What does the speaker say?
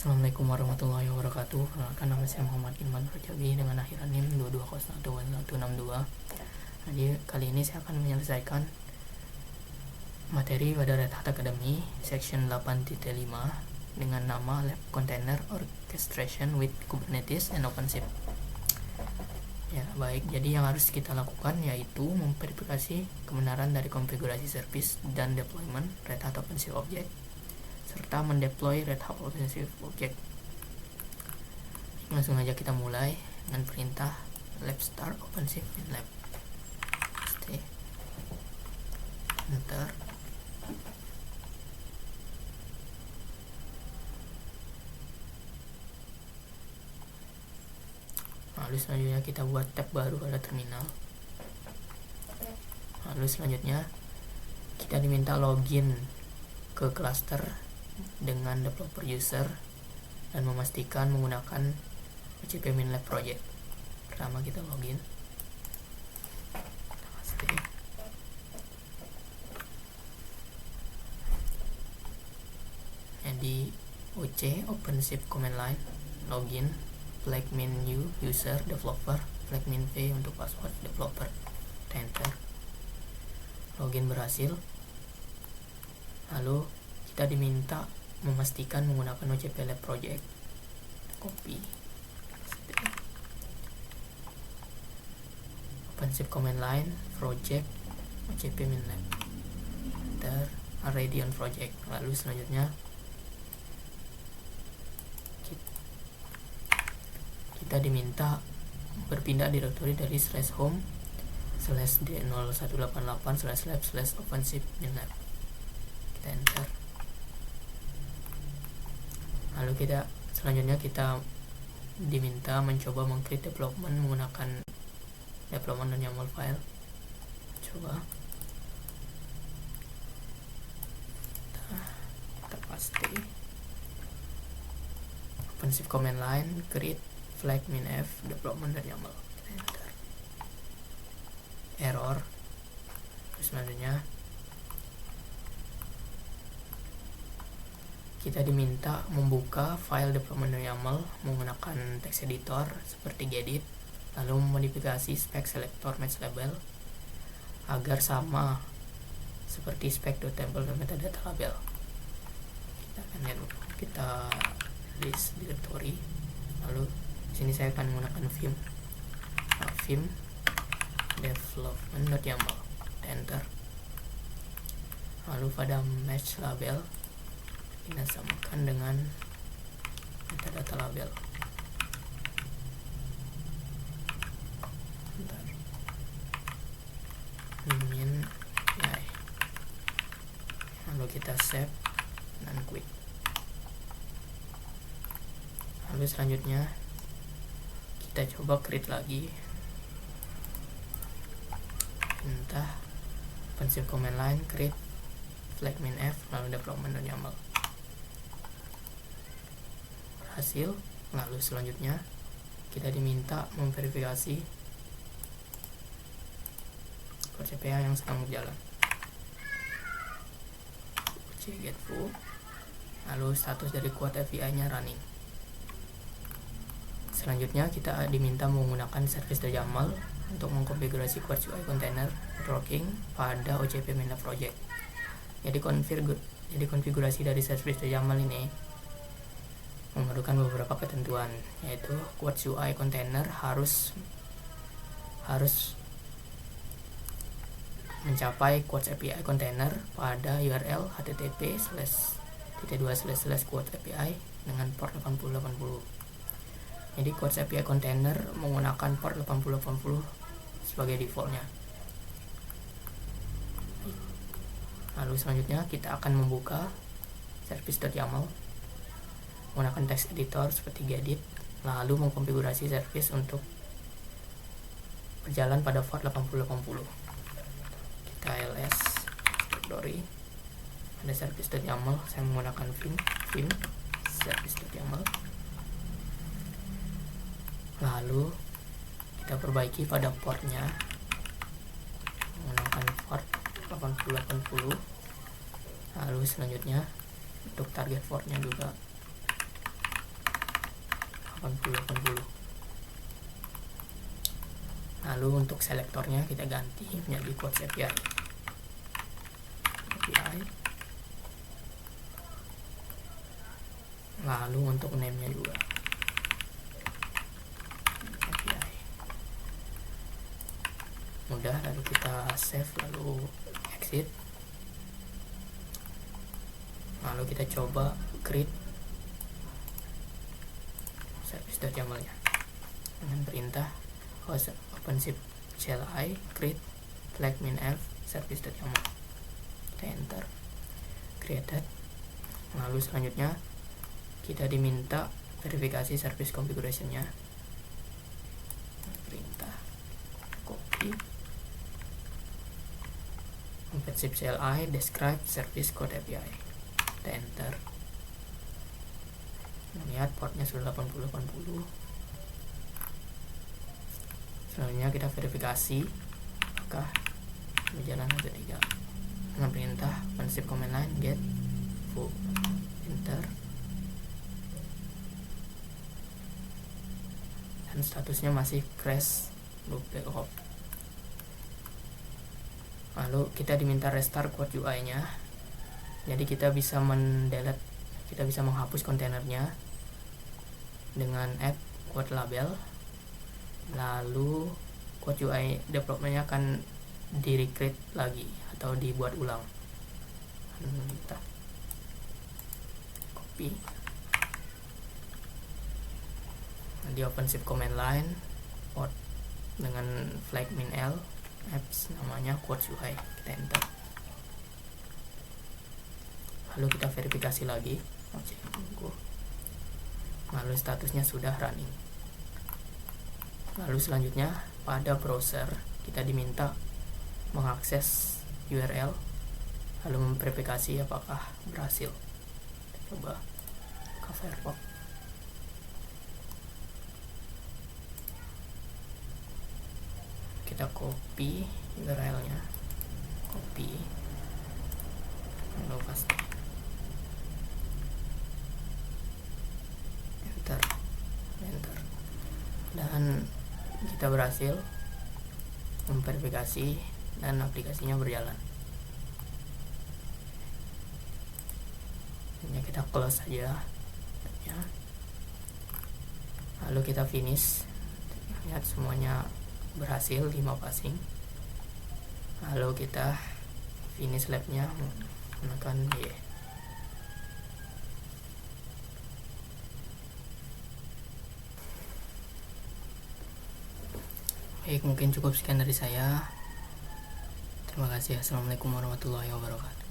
Assalamualaikum warahmatullahi wabarakatuh. Perkenalkan, nama saya Muhammad Ilman Rajabi dengan akhiran NIM 22011162. Jadi kali ini saya akan menyelesaikan materi pada Red Hat Academy section 8.5 dengan nama Lab Container Orchestration with Kubernetes and OpenShift. Ya, baik. Jadi yang harus kita lakukan yaitu memverifikasi kebenaran dari konfigurasi service dan deployment Red Hat OpenShift Object serta mendeploy Red Hat OpenShift Object. Langsung aja kita mulai dengan perintah lab start OpenShift lab. Enter. Lalu selanjutnya kita buat tab baru pada terminal. Lalu selanjutnya kita diminta login ke cluster dengan developer user dan memastikan menggunakan OCP MinLab project. Pertama kita login. Jadi OC OpenShift command line login flag menu user developer flag min v untuk password developer. Enter. Login berhasil. Lalu kita diminta memastikan menggunakan OCP Lab Project. Copy. OpenShift command line project OCP MinLab. Enter. Already on project. Lalu selanjutnya kita diminta berpindah direktori dari /home /d0188/lab/OpenShift MinLab. Kita enter. Lalu selanjutnya kita diminta mencoba meng-create development menggunakan development dan YAML file. Coba kita paste OpenShift command line create flag min f development dan YAML. Kita enter. Error. Terus selanjutnya kita diminta membuka file development YAML menggunakan text editor seperti gedit, lalu memodifikasi spek selector match label agar sama seperti spek.table dan metadata label. Kita list directory, lalu sini saya akan menggunakan vim development.yaml. Enter. Lalu pada match label kita samakan dengan metadata label. Min ya. Lalu kita save dan quit. Lalu selanjutnya kita coba create lagi. Perintah OpenShift command line create flag min f lalu development dan YAML. Hasil. Lalu selanjutnya kita diminta memverifikasi kode CPA yang sedang berjalan. Get full. Lalu status dari quad API nya running. Selanjutnya kita diminta menggunakan service YAML untuk mengkonfigurasi Quartz UI container networking pada OCP MinLab project. Jadi konfigurasi dari service YAML ini memerlukan beberapa ketentuan, yaitu Quartz UI container harus mencapai Quartz API container pada URL http://quartz API dengan port 8080. Jadi Quartz API container menggunakan port 8080 sebagai defaultnya. Lalu selanjutnya kita akan membuka service.yaml menggunakan text editor seperti gedit, lalu mengkonfigurasi service untuk berjalan pada port 8080. Kita ls directory ada service.yaml, saya menggunakan vim service.yaml. Lalu kita perbaiki pada portnya menggunakan port 8080. Lalu selanjutnya untuk target portnya juga 80. Lalu untuk selektornya kita ganti menjadi quotes API. Lalu untuk name-nya juga API. Mudah, lalu kita save lalu exit. Lalu kita coba create service.yaml-nya dengan perintah host OpenShift CLI create flag min-elf service.yaml. Kita enter, created. Lalu selanjutnya kita diminta verifikasi service configuration-nya. Perintah copy OpenShift CLI describe service code API. Kita enter. Lihat portnya sudah 80. Selanjutnya kita verifikasi apakah berjalan atau tidak dengan perintah OpenShift command line get full. Enter. Dan statusnya masih crash loop backup. Lalu kita diminta restart quote UI-nya. Jadi kita bisa mendelete, kita bisa menghapus kontainernya dengan add quote label. Lalu quote UI development-nya akan di-recreate lagi atau dibuat ulang. Kita copy di OpenShift command line quote dengan flag min-l apps namanya quotes UI. Kita enter. Lalu kita verifikasi lagi. Lalu statusnya sudah running. Lalu selanjutnya pada browser kita diminta mengakses URL lalu memverifikasi apakah berhasil. Kita coba buka Firefox. Kita copy URL-nya, copy lalu paste, enter, dan kita berhasil memverifikasi dan aplikasinya berjalan. Ini kita close saja ya. Lalu kita finish. Lihat semuanya berhasil 5 passing. Lalu kita finish labnya, menekan Y. Baik, mungkin cukup sekian dari saya. Terima kasih. Assalamualaikum warahmatullahi wabarakatuh.